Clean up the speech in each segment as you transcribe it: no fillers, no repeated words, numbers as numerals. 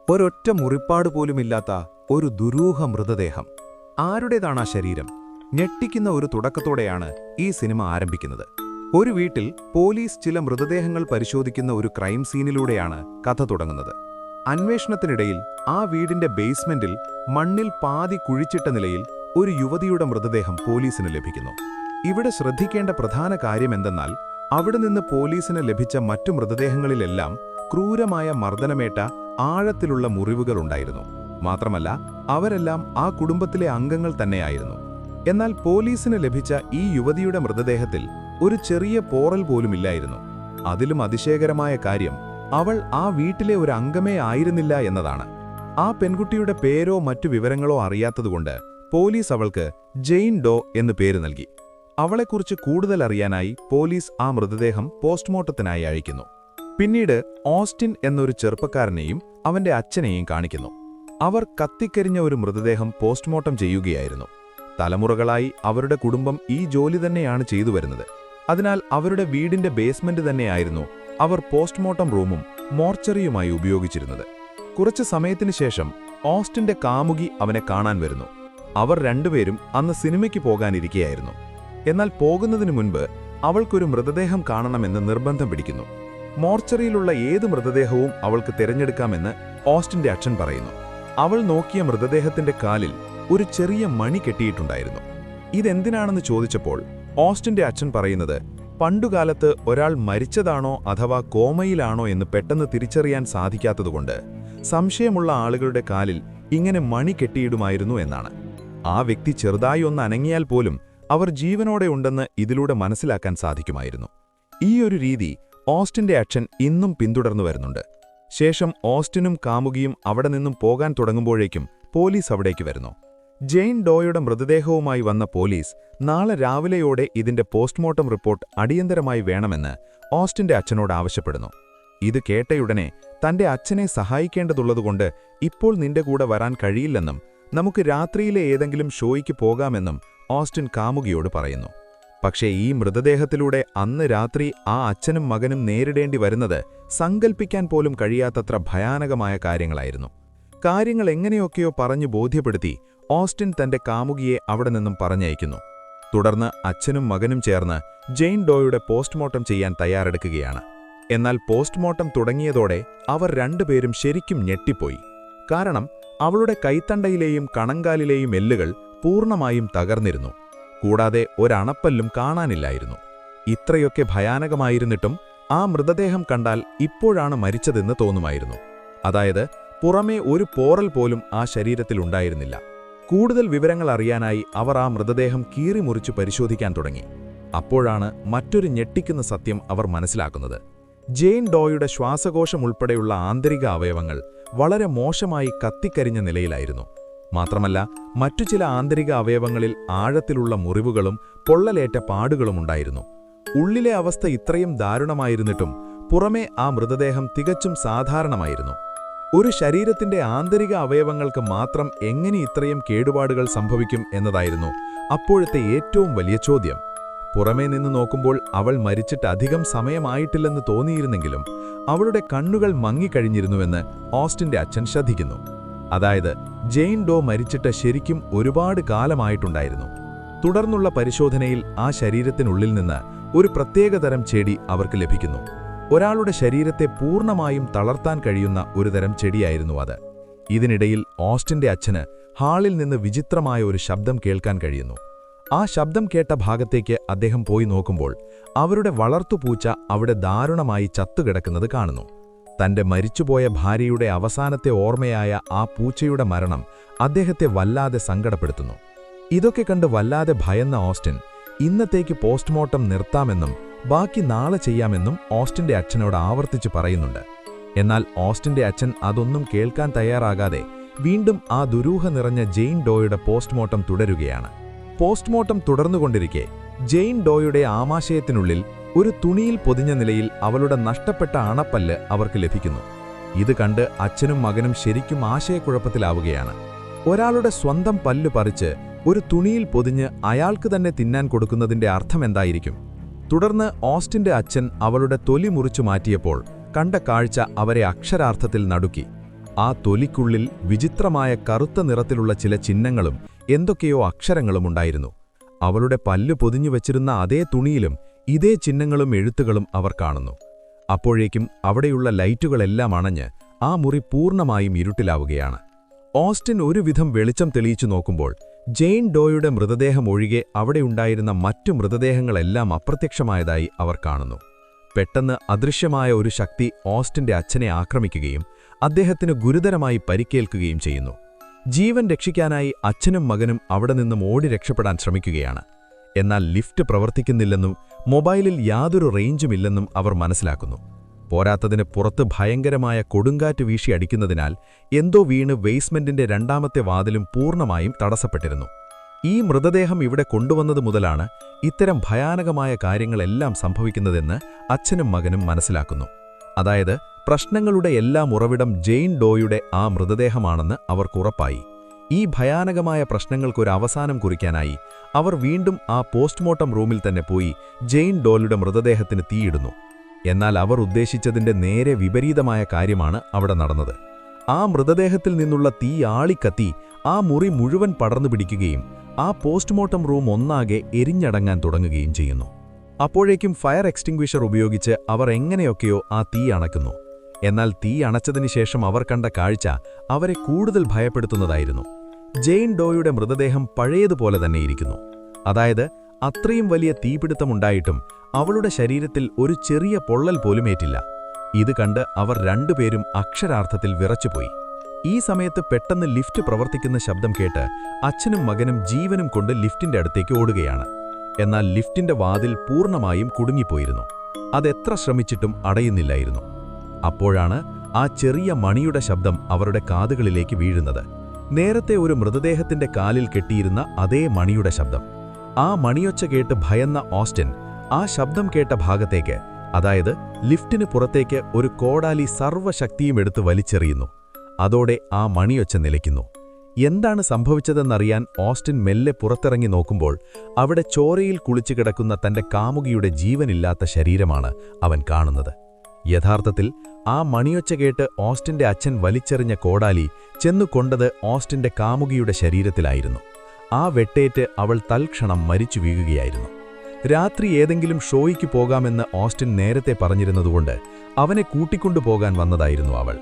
ഒരൊറ്റ മുറിപ്പാട് പോലുമില്ലാത്ത ഒരു ദുരൂഹ മൃതദേഹം. ആരുടേതാണ് ആ ശരീരം? ഞെട്ടിക്കുന്ന ഒരു തുടക്കത്തോടെയാണ് ഈ സിനിമ ആരംഭിക്കുന്നത്. ഒരു വീട്ടിൽ പോലീസ് ചില മൃതദേഹങ്ങൾ പരിശോധിക്കുന്ന ഒരു ക്രൈം സീനിലൂടെയാണ് കഥ തുടങ്ങുന്നത്. അന്വേഷണത്തിനിടയിൽ ആ വീടിന്റെ ബേസ്മെന്റിൽ മണ്ണിൽ പാതി കുഴിച്ചിട്ട നിലയിൽ ഒരു യുവതിയുടെ മൃതദേഹം പോലീസിന് ലഭിക്കുന്നു. ഇവിടെ ശ്രദ്ധിക്കേണ്ട പ്രധാന കാര്യമെന്തെന്നാൽ അവിടെ നിന്ന് പോലീസിന് ലഭിച്ച മറ്റു മൃതദേഹങ്ങളിലെല്ലാം ക്രൂരമായ മർദ്ദനമേറ്റ ആഴത്തിലുള്ള മുറിവുകളുണ്ടായിരുന്നു. മാത്രമല്ല, അവരെല്ലാം ആ കുടുംബത്തിലെ അംഗങ്ങൾ തന്നെയായിരുന്നു. എന്നാൽ പോലീസിന് ലഭിച്ച ഈ യുവതിയുടെ മൃതദേഹത്തിൽ ഒരു ചെറിയ പോറൽ പോലുമില്ലായിരുന്നു. അതിലും അതിശയകരമായ കാര്യം, അവൾ ആ വീട്ടിലെ ഒരു അംഗമേ ആയിരുന്നില്ല എന്നതാണ്. ആ പെൺകുട്ടിയുടെ പേരോ മറ്റു വിവരങ്ങളോ അറിയാത്തതുകൊണ്ട് പോലീസ് അവൾക്ക് ജെയിൻ ഡോ എന്ന് പേര് നൽകി. അവളെക്കുറിച്ച് കൂടുതൽ അറിയാനായി പോലീസ് ആ മൃതദേഹം പോസ്റ്റ്മോർട്ടത്തിനായി അയക്കുന്നു. പിന്നീട് ഓസ്റ്റിൻ എന്നൊരു ചെറുപ്പക്കാരനെയും അവന്റെ അച്ഛനെയും കാണിക്കുന്നു. അവർ കത്തിക്കരിഞ്ഞ ഒരു മൃതദേഹം പോസ്റ്റ്മോർട്ടം ചെയ്യുകയായിരുന്നു. തലമുറകളായി അവരുടെ കുടുംബം ഈ ജോലി തന്നെയാണ് ചെയ്തു വരുന്നത്. അതിനാൽ അവരുടെ വീടിന്റെ ബേസ്മെന്റ് തന്നെയായിരുന്നു അവർ പോസ്റ്റ്മോർട്ടം റൂമും മോർച്ചറിയുമായി ഉപയോഗിച്ചിരുന്നത്. കുറച്ചു സമയത്തിനു ശേഷം ഓസ്റ്റിന്റെ കാമുകി അവനെ കാണാൻ വരുന്നു. അവർ രണ്ടുപേരും അന്ന് സിനിമയ്ക്ക് പോകാനിരിക്കുകയായിരുന്നു. എന്നാൽ പോകുന്നതിനു മുൻപ് അവൾക്കൊരു മൃതദേഹം കാണണമെന്ന് നിർബന്ധം പിടിക്കുന്നു. മോർച്ചറിയിലുള്ള ഏത് മൃതദേഹവും അവൾക്ക് തിരഞ്ഞെടുക്കാമെന്ന് ഓസ്റ്റിന്റെ അച്ഛൻ പറയുന്നു. അവൾ നോക്കിയ മൃതദേഹത്തിന്റെ കാലിൽ ഒരു ചെറിയ മണി കെട്ടിയിട്ടുണ്ടായിരുന്നു. ഇതെന്തിനാണെന്ന് ചോദിച്ചപ്പോൾ ഓസ്റ്റിന്റെ അച്ഛൻ പറയുന്നത്, പണ്ടുകാലത്ത് ഒരാൾ മരിച്ചതാണോ അഥവാ കോമയിലാണോ എന്ന് പെട്ടെന്ന് തിരിച്ചറിയാൻ സാധിക്കാത്തതുകൊണ്ട് സംശയമുള്ള ആളുകളുടെ കാലിൽ ഇങ്ങനെ മണി കെട്ടിയിടുമായിരുന്നു എന്നാണ്. ആ വ്യക്തി ചെറുതായി ഒന്ന് അനങ്ങിയാൽ പോലും അവർ ജീവനോടെ ഉണ്ടെന്ന് ഇതിലൂടെ മനസ്സിലാക്കാൻ സാധിക്കുമായിരുന്നു. ഈ ഒരു രീതി ഓസ്റ്റിന്റെ അച്ഛൻ ഇന്നും പിന്തുടർന്നു വരുന്നുണ്ട്. ശേഷം ഓസ്റ്റിനും കാമുകിയും അവിടെ നിന്നും പോകാൻ തുടങ്ങുമ്പോഴേക്കും പോലീസ് അവിടേക്ക് വരുന്നു. ജെയിൻ ഡോയുടെ മൃതദേഹവുമായി വന്ന പോലീസ് നാളെ രാവിലെയോടെ ഇതിന്റെ പോസ്റ്റ്മോർട്ടം റിപ്പോർട്ട് അടിയന്തരമായി വേണമെന്ന് ഓസ്റ്റിന്റെ അച്ഛനോട് ആവശ്യപ്പെടുന്നു. ഇത് കേട്ടയുടനെ തന്റെ അച്ഛനെ സഹായിക്കേണ്ടതുള്ളതുകൊണ്ട് ഇപ്പോൾ നിന്റെ കൂടെ വരാൻ കഴിയില്ലെന്നും നമുക്ക് രാത്രിയിലെ ഏതെങ്കിലും ഷോയ്ക്ക് പോകാമെന്നും ഓസ്റ്റിൻ കാമുകിയോട് പറയുന്നു. പക്ഷേ ഈ മൃതദേഹത്തിലൂടെ അന്ന് രാത്രി ആ അച്ഛനും മകനും നേരിടേണ്ടി വരുന്നത് സങ്കൽപ്പിക്കാൻ പോലും കഴിയാത്തത്ര ഭയാനകമായ കാര്യങ്ങളായിരുന്നു. കാര്യങ്ങൾ എങ്ങനെയൊക്കെയോ പറഞ്ഞു ബോധ്യപ്പെടുത്തി ഓസ്റ്റിൻ തന്റെ കാമുകിയെ അവിടെ നിന്നും പറഞ്ഞയക്കുന്നു. തുടർന്ന് അച്ഛനും മകനും ചേർന്ന് ജെയിൻ ഡോയുടെ പോസ്റ്റ്മോർട്ടം ചെയ്യാൻ തയ്യാറെടുക്കുകയാണ്. എന്നാൽ പോസ്റ്റ്മോർട്ടം തുടങ്ങിയതോടെ അവർ രണ്ടുപേരും ശരിക്കും ഞെട്ടിപ്പോയി. കാരണം അവളുടെ കൈത്തണ്ടയിലെയും കണങ്കാലിലെയും എല്ലുകൾ പൂർണ്ണമായും തകർന്നിരുന്നു. കൂടാതെ ഒരണപ്പല്ലും കാണാനില്ലായിരുന്നു. ഇത്രയൊക്കെ ഭയാനകമായിരുന്നിട്ടും ആ മൃതദേഹം കണ്ടാൽ ഇപ്പോഴാണ് മരിച്ചതെന്ന് തോന്നുമായിരുന്നു. അതായത് പുറമേ ഒരു പോറൽ പോലും ആ ശരീരത്തിലുണ്ടായിരുന്നില്ല. കൂടുതൽ വിവരങ്ങൾ അറിയാനായി അവർ ആ മൃതദേഹം കീറിമുറിച്ചു പരിശോധിക്കാൻ തുടങ്ങി. അപ്പോഴാണ് മറ്റൊരു ഞെട്ടിക്കുന്ന സത്യം അവർ മനസ്സിലാക്കുന്നത്. ജെയിൻ ഡോയുടെ ശ്വാസകോശം ഉൾപ്പെടെയുള്ള ആന്തരിക അവയവങ്ങൾ വളരെ മോശമായി കത്തിക്കരിഞ്ഞ നിലയിലായിരുന്നു. മാത്രമല്ല, മറ്റു ചില ആന്തരിക അവയവങ്ങളിൽ ആഴത്തിലുള്ള മുറിവുകളും പൊള്ളലേറ്റ പാടുകളുമുണ്ടായിരുന്നു. ഉള്ളിലെ അവസ്ഥ ഇത്രയും ദാരുണമായിരുന്നിട്ടും പുറമേ ആ മൃതദേഹം തികച്ചും സാധാരണമായിരുന്നു. ഒരു ശരീരത്തിന്റെ ആന്തരിക അവയവങ്ങൾക്ക് മാത്രം എങ്ങനെ ഇത്രയും കേടുപാടുകൾ സംഭവിക്കും എന്നതായിരുന്നു അപ്പോഴത്തെ ഏറ്റവും വലിയ ചോദ്യം. പുറമേ നിന്ന് നോക്കുമ്പോൾ അവൾ മരിച്ചിട്ട് അധികം സമയമായിട്ടില്ലെന്ന് തോന്നിയിരുന്നെങ്കിലും അവളുടെ കണ്ണുകൾ മങ്ങിക്കഴിഞ്ഞിരുന്നുവെന്ന് ഓസ്റ്റിന്റെ അച്ഛൻ ശ്രദ്ധിക്കുന്നു. അതായത് ജെയിൻ ഡോ മരിച്ചിട്ട് ശരിക്കും ഒരുപാട് കാലമായിട്ടുണ്ടായിരുന്നു. തുടർന്നുള്ള പരിശോധനയിൽ ആ ശരീരത്തിനുള്ളിൽ നിന്ന് ഒരു പ്രത്യേകതരം ചെടി അവർക്ക് ലഭിക്കുന്നു. ഒരാളുടെ ശരീരത്തെ പൂർണ്ണമായും തളർത്താൻ കഴിയുന്ന ഒരുതരം ചെടിയായിരുന്നു അത്. ഇതിനിടയിൽ ഓസ്റ്റിന്റെ അച്ഛന് ഹാളിൽ നിന്ന് വിചിത്രമായ ഒരു ശബ്ദം കേൾക്കാൻ കഴിയുന്നു. ആ ശബ്ദം കേട്ട ഭാഗത്തേക്ക് അദ്ദേഹം പോയി നോക്കുമ്പോൾ അവരുടെ വളർത്തുപൂച്ച അവിടെ ദാരുണമായി ചത്തുകിടക്കുന്നത് കാണുന്നു. തന്റെ മരിച്ചുപോയ ഭാര്യയുടെ അവസാനത്തെ ഓർമ്മയായ ആ പൂച്ചയുടെ മരണം അദ്ദേഹത്തെ വല്ലാതെ സങ്കടപ്പെടുത്തുന്നു. ഇതൊക്കെ കണ്ട് വല്ലാതെ ഭയന്ന ഓസ്റ്റിൻ ഇന്നത്തേക്ക് പോസ്റ്റ്മോർട്ടം നിർത്താമെന്നും ബാക്കി നാളെ ചെയ്യാമെന്നും ഓസ്റ്റിന്റെ അച്ഛനോട് ആവർത്തിച്ച് പറയുന്നുണ്ട്. എന്നാൽ ഓസ്റ്റിന്റെ അച്ഛൻ അതൊന്നും കേൾക്കാൻ തയ്യാറാകാതെ വീണ്ടും ആ ദുരൂഹ നിറഞ്ഞ ജെയിൻ ഡോയുടെ പോസ്റ്റ്മോർട്ടം തുടരുകയാണ്. പോസ്റ്റ്മോർട്ടം തുടർന്നുകൊണ്ടിരിക്കെ ജെയിൻ ഡോയുടെ ആമാശയത്തിനുള്ളിൽ ഒരു തുണിയിൽ പൊതിഞ്ഞ നിലയിൽ അവളുടെ നഷ്ടപ്പെട്ട അണപ്പല്ല് അവർക്ക് ലഭിക്കുന്നു. ഇത് കണ്ട് അച്ഛനും മകനും ശരിക്കും ആശയക്കുഴപ്പത്തിലാവുകയാണ്. ഒരാളുടെ സ്വന്തം പല്ല് പറിച്ച് ഒരു തുണിയിൽ പൊതിഞ്ഞ് അയാൾക്ക് തന്നെ തിന്നാൻ കൊടുക്കുന്നതിന്റെ അർത്ഥമെന്തായിരിക്കും? തുടർന്ന് ഓസ്റ്റിന്റെ അച്ഛൻ അവളുടെ തൊലി മുറിച്ചു മാറ്റിയപ്പോൾ കണ്ട കാഴ്ച അവരെ അക്ഷരാർത്ഥത്തിൽ നടുക്കി. ആ തൊലിക്കുള്ളിൽ വിചിത്രമായ കറുത്ത നിറത്തിലുള്ള ചില ചിഹ്നങ്ങളും എന്തൊക്കെയോ അക്ഷരങ്ങളും ഉണ്ടായിരുന്നു. അവളുടെ പല്ലു പൊതിഞ്ഞു വച്ചിരുന്ന അതേ തുണിയിലും ഇതേ ചിഹ്നങ്ങളും എഴുത്തുകളും അവർ കാണുന്നു. അപ്പോഴേക്കും അവിടെയുള്ള ലൈറ്റുകളെല്ലാം അണഞ്ഞ് ആ മുറി പൂർണ്ണമായും ഇരുട്ടിലാവുകയാണ്. ഓസ്റ്റിൻ ഒരുവിധം വെളിച്ചം തെളിയിച്ചു നോക്കുമ്പോൾ ജെയിൻ ഡോയുടെ മൃതദേഹം ഒഴികെ അവിടെയുണ്ടായിരുന്ന മറ്റു മൃതദേഹങ്ങളെല്ലാം അപ്രത്യക്ഷമായതായി അവർ കാണുന്നു. പെട്ടെന്ന് അദൃശ്യമായ ഒരു ശക്തി ഓസ്റ്റിന്റെ അച്ഛനെ ആക്രമിക്കുകയും അദ്ദേഹത്തിന് ഗുരുതരമായി പരിക്കേൽക്കുകയും ചെയ്യുന്നു. ജീവൻ രക്ഷിക്കാനായി അച്ഛനും മകനും അവിടെ നിന്നും ഓടി രക്ഷപ്പെടാൻ ശ്രമിക്കുകയാണ്. എന്നാൽ ലിഫ്റ്റ് പ്രവർത്തിക്കുന്നില്ലെന്നും മൊബൈലിൽ യാതൊരു റേഞ്ചുമില്ലെന്നും അവർ മനസ്സിലാക്കുന്നു. പോരാത്തതിന് പുറത്ത് ഭയങ്കരമായ കൊടുങ്കാറ്റ് വീശി അടിക്കുന്നതിനാൽ എന്തോ വീണ് ബേസ്മെന്റിന്റെ രണ്ടാമത്തെ വാതിലും പൂർണ്ണമായും തടസ്സപ്പെട്ടിരുന്നു. ഈ മൃതദേഹം ഇവിടെ കൊണ്ടുവന്നത് മുതലാണ് ഇത്തരം ഭയാനകമായ കാര്യങ്ങളെല്ലാം സംഭവിക്കുന്നതെന്ന് അച്ഛനും മകനും മനസ്സിലാക്കുന്നു. അതായത് പ്രശ്നങ്ങളുടെ എല്ലാം ഉറവിടം ജെയിൻ ഡോയുടെ ആ മൃതദേഹമാണെന്ന് അവർക്കുറപ്പായി. ഈ ഭയാനകമായ പ്രശ്നങ്ങൾക്കൊരു അവസാനം കുറിക്കാനായി അവർ വീണ്ടും ആ പോസ്റ്റ്മോർട്ടം റൂമിൽ തന്നെ പോയി ജെയിൻ ഡോയുടെ മൃതദേഹത്തിന് തീയിടുന്നു. എന്നാൽ അവർ ഉദ്ദേശിച്ചതിന്റെ നേരെ വിപരീതമായ കാര്യമാണ് അവിടെ നടന്നത്. ആ മൃതദേഹത്തിൽ നിന്നുള്ള തീ ആളിക്കത്തി ആ മുറി മുഴുവൻ പടർന്നു പിടിക്കുകയും ആ പോസ്റ്റ്മോർട്ടം റൂം ഒന്നാകെ എരിഞ്ഞടങ്ങാൻ തുടങ്ങുകയും ചെയ്യുന്നു. അപ്പോഴേക്കും ഫയർ എക്സ്റ്റിംഗ്വിഷർ ഉപയോഗിച്ച് അവർ എങ്ങനെയൊക്കെയോ ആ തീ അണയ്ക്കുന്നു. എന്നാൽ തീ അണച്ചതിനു ശേഷം അവർ കണ്ട കാഴ്ച അവരെ കൂടുതൽ ഭയപ്പെടുത്തുന്നതായിരുന്നു. ജെയിൻ ഡോയുടെ മൃതദേഹം പഴയതുപോലെ തന്നെ ഇരിക്കുന്നു. അതായത് അത്രയും വലിയ തീപിടുത്തമുണ്ടായിട്ടും അവളുടെ ശരീരത്തിൽ ഒരു ചെറിയ പൊള്ളൽ പോലും ഏറ്റില്ല. ഇത് കണ്ട് അവർ രണ്ടുപേരും അക്ഷരാർത്ഥത്തിൽ വിറച്ചുപോയി. ഈ സമയത്ത് പെട്ടെന്ന് ലിഫ്റ്റ് പ്രവർത്തിക്കുന്ന ശബ്ദം കേട്ട് അച്ഛനും മകനും ജീവനും കൊണ്ട് ലിഫ്റ്റിന്റെ അടുത്തേക്ക് ഓടുകയാണ്. എന്നാൽ ലിഫ്റ്റിന്റെ വാതിൽ പൂർണ്ണമായും കുടുങ്ങിപ്പോയിരുന്നു. അതെത്ര ശ്രമിച്ചിട്ടും അടയുന്നില്ലായിരുന്നു. അപ്പോഴാണ് ആ ചെറിയ മണിയുടെ ശബ്ദം അവരുടെ കാതുകളിലേക്ക് വീഴുന്നത്. നേരത്തെ ഒരു മൃതദേഹത്തിന്റെ കാലിൽ കെട്ടിയിരുന്ന അതേ മണിയുടെ ശബ്ദം. ആ മണിയൊച്ച കേട്ട് ഭയന്ന ഓസ്റ്റിൻ ആ ശബ്ദം കേട്ട ഭാഗത്തേക്ക്, അതായത് ലിഫ്റ്റിന് പുറത്തേക്ക് ഒരു കോടാലി സർവ്വശക്തിയും എടുത്ത് വലിച്ചെറിയുന്നു. അതോടെ ആ മണിയൊച്ച നിലയ്ക്കുന്നു. എന്താണ് സംഭവിച്ചതെന്നറിയാൻ ഓസ്റ്റിൻ മെല്ലെ പുറത്തിറങ്ങി നോക്കുമ്പോൾ അവിടെ ചോരയിൽ കുളിച്ചു കിടക്കുന്ന തന്റെ കാമുകിയുടെ ജീവനില്ലാത്ത ശരീരമാണ് അവൻ കാണുന്നത്. യഥാർത്ഥത്തിൽ ആ മണിയൊച്ച കേട്ട് ഓസ്റ്റിന്റെ അച്ഛൻ വലിച്ചെറിഞ്ഞ കോടാലി ചെന്നുകൊണ്ടത് ഓസ്റ്റിന്റെ കാമുകിയുടെ ശരീരത്തിലായിരുന്നു. ആ വെട്ടേറ്റ് അവൾ തൽക്ഷണം മരിച്ചു വീഴുകയായിരുന്നു. രാത്രി ഏതെങ്കിലും ഷോയ്ക്ക് പോകാമെന്ന് ഓസ്റ്റിൻ നേരത്തെ പറഞ്ഞിരുന്നതുകൊണ്ട് അവനെ കൂട്ടിക്കൊണ്ടുപോകാൻ വന്നതായിരുന്നു അവൾ.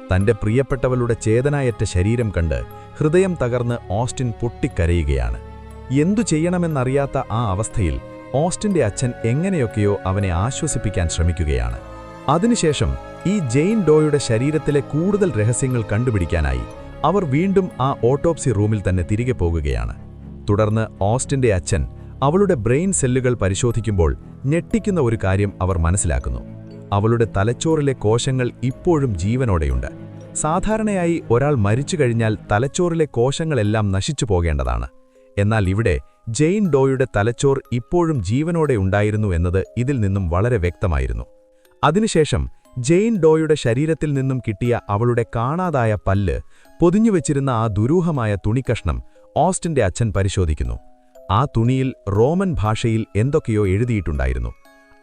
തന്റെ പ്രിയപ്പെട്ടവളുടെ ചേതനായറ്റ ശരീരം കണ്ട് ഹൃദയം തകർന്ന് ഓസ്റ്റിൻ പൊട്ടിക്കരയുകയാണ്. എന്തു ചെയ്യണമെന്നറിയാത്ത ആ അവസ്ഥയിൽ ഓസ്റ്റിന്റെ അച്ഛൻ എങ്ങനെയൊക്കെയോ അവനെ ആശ്വസിപ്പിക്കാൻ ശ്രമിക്കുകയാണ്. അതിനുശേഷം ഈ ജെയിൻ ഡോയുടെ ശരീരത്തിലെ കൂടുതൽ രഹസ്യങ്ങൾ കണ്ടുപിടിക്കാനായി അവർ വീണ്ടും ആ ഓട്ടോപ്സി റൂമിൽ തന്നെ തിരികെ പോകുകയാണ്. തുടർന്ന് ഓസ്റ്റിന്റെ അച്ഛൻ അവളുടെ ബ്രെയിൻ സെല്ലുകൾ പരിശോധിക്കുമ്പോൾ ഞെട്ടിക്കുന്ന ഒരു കാര്യം അവർ മനസ്സിലാക്കുന്നു. അവളുടെ തലച്ചോറിലെ കോശങ്ങൾ ഇപ്പോഴും ജീവനോടെയുണ്ട്. സാധാരണയായി ഒരാൾ മരിച്ചു കഴിഞ്ഞാൽ തലച്ചോറിലെ കോശങ്ങളെല്ലാം നശിച്ചു പോകേണ്ടതാണ്. എന്നാൽ ഇവിടെ ജെയിൻ ഡോയുടെ തലച്ചോർ ഇപ്പോഴും ജീവനോടെ ഉണ്ടായിരുന്നു എന്നത് ഇതിൽ നിന്നും വളരെ വ്യക്തമായിരുന്നു. അതിനുശേഷം ജെയിൻ ഡോയുടെ ശരീരത്തിൽ നിന്നും കിട്ടിയ അവളുടെ കാണാതായ പല്ല് പൊതിഞ്ഞുവെച്ചിരുന്ന ആ ദുരൂഹമായ തുണിക്കഷ്ണം ഓസ്റ്റിന്റെ അച്ഛൻ പരിശോധിക്കുന്നു. ആ തുണിയിൽ റോമൻ ഭാഷയിൽ എന്തൊക്കെയോ എഴുതിയിട്ടുണ്ടായിരുന്നു.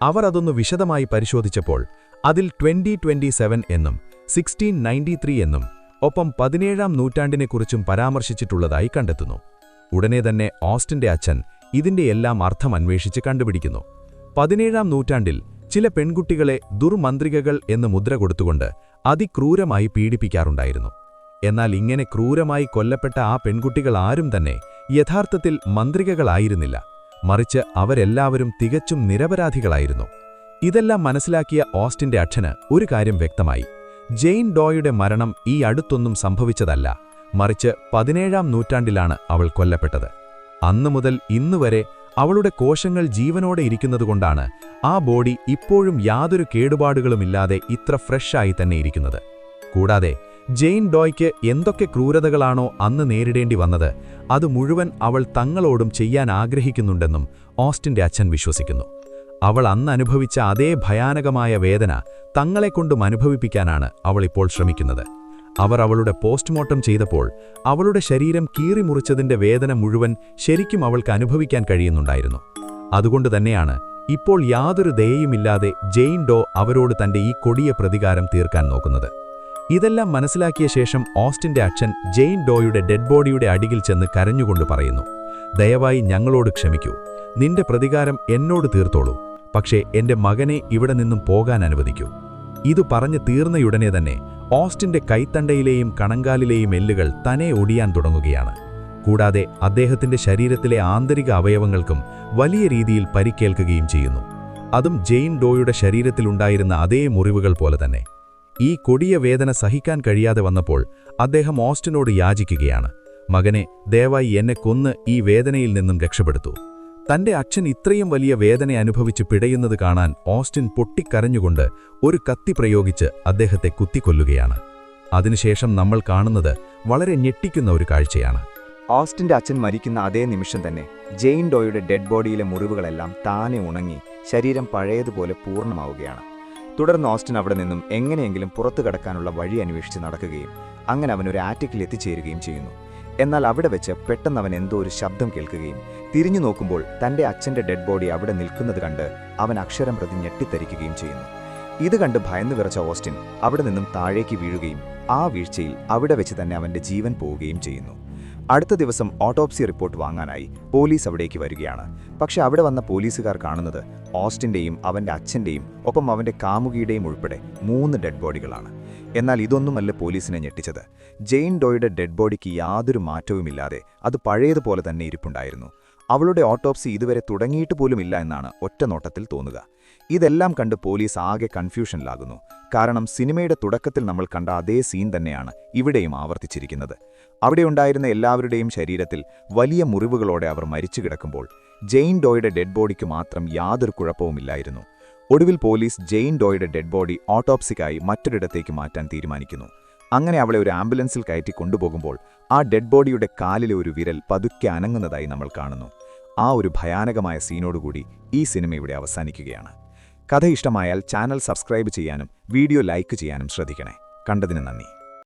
അവർ അതൊന്ന് വിശദമായി പരിശോധിച്ചപ്പോൾ അതിൽ 2027 എന്നും 1693 എന്നും ഒപ്പം 17ാം നൂറ്റാണ്ടിനെക്കുറിച്ചും പരാമർശിച്ചിട്ടുള്ളതായി കണ്ടെത്തുന്നു. ഉടനെ തന്നെ ഓസ്റ്റിന്റെ അച്ഛൻ ഇതിന്റെ എല്ലാം അർത്ഥം അന്വേഷിച്ച് കണ്ടുപിടിക്കുന്നു. 17ാം നൂറ്റാണ്ടിൽ ചില പെൺകുട്ടികളെ ദുർമന്ത്രികകൾ എന്ന് മുദ്ര കൊടുത്തുകൊണ്ട് അതിക്രൂരമായി പീഡിപ്പിക്കാറുണ്ടായിരുന്നു. എന്നാൽ ഇങ്ങനെ ക്രൂരമായി കൊല്ലപ്പെട്ട ആ പെൺകുട്ടികൾ ആരും തന്നെ യഥാർത്ഥത്തിൽ മന്ത്രികകളായിരുന്നില്ല. മറിച്ച് അവരെല്ലാവരും തികച്ചും നിരപരാധികളായിരുന്നു. ഇതെല്ലാം മനസ്സിലാക്കിയ ഓസ്റ്റിന്റെ അച്ഛന് ഒരു കാര്യം വ്യക്തമായി. ജെയിൻ ഡോയുടെ മരണം ഈ അടുത്തൊന്നും സംഭവിച്ചതല്ല, മറിച്ച് 17ാം നൂറ്റാണ്ടിലാണ് അവൾ കൊല്ലപ്പെട്ടത്. അന്നു മുതൽ ഇന്നുവരെ അവളുടെ കോശങ്ങൾ ജീവനോടെ ഇരിക്കുന്നതുകൊണ്ടാണ് ആ ബോഡി ഇപ്പോഴും യാതൊരു കേടുപാടുകളുമില്ലാതെ ഇത്ര ഫ്രഷായി തന്നെ ഇരിക്കുന്നത്. കൂടാതെ ജെയിൻ ഡോയ്ക്ക് എന്തൊക്കെ ക്രൂരതകളാണോ അന്ന് നേരിടേണ്ടി വന്നത് അത് മുഴുവൻ അവൾ തങ്ങളോടും ചെയ്യാൻ ആഗ്രഹിക്കുന്നുണ്ടെന്നും ഓസ്റ്റിന്റെ അച്ഛൻ വിശ്വസിക്കുന്നു. അവൾ അന്ന് അനുഭവിച്ച അതേ ഭയാനകമായ വേദന തങ്ങളെക്കൊണ്ടും അനുഭവിപ്പിക്കാനാണ് അവൾ ഇപ്പോൾ ശ്രമിക്കുന്നത്. അവർ അവളുടെ പോസ്റ്റ്മോർട്ടം ചെയ്തപ്പോൾ അവളുടെ ശരീരം കീറിമുറിച്ചതിന്റെ വേദന മുഴുവൻ ശരിക്കും അവൾക്ക് അനുഭവിക്കാൻ കഴിയുന്നുണ്ടായിരുന്നു. അതുകൊണ്ടുതന്നെയാണ് ഇപ്പോൾ യാതൊരു ദയയുമില്ലാതെ ജെയിൻ ഡോ അവരോട് തന്റെ ഈ കൊടിയ പ്രതികാരം തീർക്കാൻ നോക്കുന്നത്. ഇതെല്ലാം മനസ്സിലാക്കിയ ശേഷം ഓസ്റ്റിന്റെ അച്ഛൻ ജെയിൻ ഡോയുടെ ഡെഡ് ബോഡിയുടെ അടികിൽ ചെന്ന് കരഞ്ഞുകൊണ്ട് പറയുന്നു, ദയവായി ഞങ്ങളോട് ക്ഷമിക്കൂ, നിന്റെ പ്രതികാരം എന്നോട് തീർത്തോളൂ, പക്ഷേ എന്റെ മകനെ ഇവിടെ നിന്നും പോകാൻ അനുവദിക്കൂ. ഇതു പറഞ്ഞു തീർന്നയുടനെ തന്നെ ഓസ്റ്റിന്റെ കൈത്തണ്ടയിലെയും കണങ്കാലിലെയും എല്ലുകൾ തന്നെ ഒടിയാൻ തുടങ്ങുകയാണ്. കൂടാതെ അദ്ദേഹത്തിന്റെ ശരീരത്തിലെ ആന്തരിക അവയവങ്ങൾക്കും വലിയ രീതിയിൽ പരിക്കേൽക്കുകയും ചെയ്യുന്നു. അതും ജെയിൻ ഡോയുടെ ശരീരത്തിലുണ്ടായിരുന്ന അതേ മുറിവുകൾ പോലെ തന്നെ. ഈ കൊടിയ വേദന സഹിക്കാൻ കഴിയാതെ വന്നപ്പോൾ അദ്ദേഹം ഓസ്റ്റിനോട് യാചിക്കുകയാണ്, മകനെ, ദയവായി എന്നെ കൊന്ന് ഈ വേദനയിൽ നിന്നും രക്ഷപ്പെടുത്തൂ. തന്റെ അച്ഛൻ ഇത്രയും വലിയ വേദന അനുഭവിച്ച് പിടയുന്നത് കാണാൻ ഓസ്റ്റിൻ പൊട്ടിക്കരഞ്ഞുകൊണ്ട് ഒരു കത്തി പ്രയോഗിച്ച് അദ്ദേഹത്തെ കുത്തിക്കൊല്ലുകയാണ്. അതിനുശേഷം നമ്മൾ കാണുന്നത് വളരെ ഞെട്ടിക്കുന്ന ഒരു കാഴ്ചയാണ്. ഓസ്റ്റിന്റെ അച്ഛൻ മരിക്കുന്ന അതേ നിമിഷം തന്നെ ജെയിൻ ഡോയുടെ ഡെഡ് ബോഡിയിലെ മുറിവുകളെല്ലാം താനെ ഉണങ്ങി ശരീരം പഴയതുപോലെ പൂർണ്ണമാവുകയാണ്. തുടർന്ന് ഓസ്റ്റിൻ അവിടെ നിന്നും എങ്ങനെയെങ്കിലും പുറത്തു കടക്കാനുള്ള വഴി അന്വേഷിച്ച് നടക്കുകയും അങ്ങനെ അവനൊരു ആറ്റിക്കിൽ എത്തിച്ചേരുകയും ചെയ്യുന്നു. എന്നാൽ അവിടെ വെച്ച് പെട്ടെന്ന് അവൻ എന്തോ ഒരു ശബ്ദം കേൾക്കുകയും തിരിഞ്ഞു നോക്കുമ്പോൾ തന്റെ അച്ഛന്റെ ഡെഡ് ബോഡി അവിടെ നിൽക്കുന്നത് കണ്ട് അവൻ അക്ഷരം പ്രതി ഞെട്ടിത്തരിക്കുകയും ചെയ്യുന്നു. ഇത് കണ്ട് ഭയന്നു വിറച്ച ഓസ്റ്റിൻ അവിടെ നിന്നും താഴേക്ക് വീഴുകയും ആ വീഴ്ചയിൽ അവിടെ വെച്ച് തന്നെ അവന്റെ ജീവൻ പോവുകയും ചെയ്യുന്നു. അടുത്ത ദിവസം ഓട്ടോപ്സി റിപ്പോർട്ട് വാങ്ങാനായി പോലീസ് അവിടേക്ക് വരികയാണ്. പക്ഷെ അവിടെ വന്ന പോലീസുകാർ കാണുന്നത് ഓസ്റ്റിന്റെയും അവന്റെ അച്ഛന്റെയും ഒപ്പം അവന്റെ കാമുകിയുടെയും ഉൾപ്പെടെ 3 ഡെഡ് ബോഡികളാണ്. എന്നാൽ ഇതൊന്നുമല്ല പോലീസിനെ ഞെട്ടിച്ചത്. ജെയിൻ ഡോയുടെ ഡെഡ് ബോഡിക്ക് യാതൊരു മാറ്റവുമില്ലാതെ അത് പഴയതുപോലെ തന്നെ ഇരിപ്പുണ്ടായിരുന്നു. അവളുടെ ഓട്ടോപ്സി ഇതുവരെ തുടങ്ങിയിട്ട് പോലുമില്ല എന്നാണ് ഒറ്റ നോട്ടത്തിൽ തോന്നുക. ഇതെല്ലാം കണ്ട് പോലീസ് ആകെ കൺഫ്യൂഷനിലാകുന്നു. കാരണം സിനിമയുടെ തുടക്കത്തിൽ നമ്മൾ കണ്ട അതേ സീൻ തന്നെയാണ് ഇവിടെയും ആവർത്തിച്ചിരിക്കുന്നത്. അവിടെയുണ്ടായിരുന്ന എല്ലാവരുടെയും ശരീരത്തിൽ വലിയ മുറിവുകളോടെ അവർ മരിച്ചു കിടക്കുമ്പോൾ ജെയിൻ ഡോയുടെ ഡെഡ് ബോഡിക്ക് മാത്രം യാതൊരു കുഴപ്പവുമില്ലായിരുന്നു. ഒടുവിൽ പോലീസ് ജെയിൻ ഡോയുടെ ഡെഡ് ബോഡി ഓട്ടോപ്സിക്കായി മറ്റൊരിടത്തേക്ക് മാറ്റാൻ തീരുമാനിക്കുന്നു. അങ്ങനെ അവളെ ഒരു ആംബുലൻസിൽ കയറ്റി കൊണ്ടുപോകുമ്പോൾ ആ ഡെഡ് ബോഡിയുടെ കാലിലെ ഒരു വിരൽ പതുക്കെ അനങ്ങുന്നതായി നമ്മൾ കാണുന്നു. ആ ഒരു ഭയാനകമായ സീനോടുകൂടി ഈ സിനിമ ഇവിടെ അവസാനിക്കുകയാണ്. കഥ ഇഷ്ടമായാൽ ചാനൽ സബ്സ്ക്രൈബ് ചെയ്യാനും വീഡിയോ ലൈക്ക് ചെയ്യാനും ശ്രദ്ധിക്കണേ. കണ്ടതിന് നന്ദി.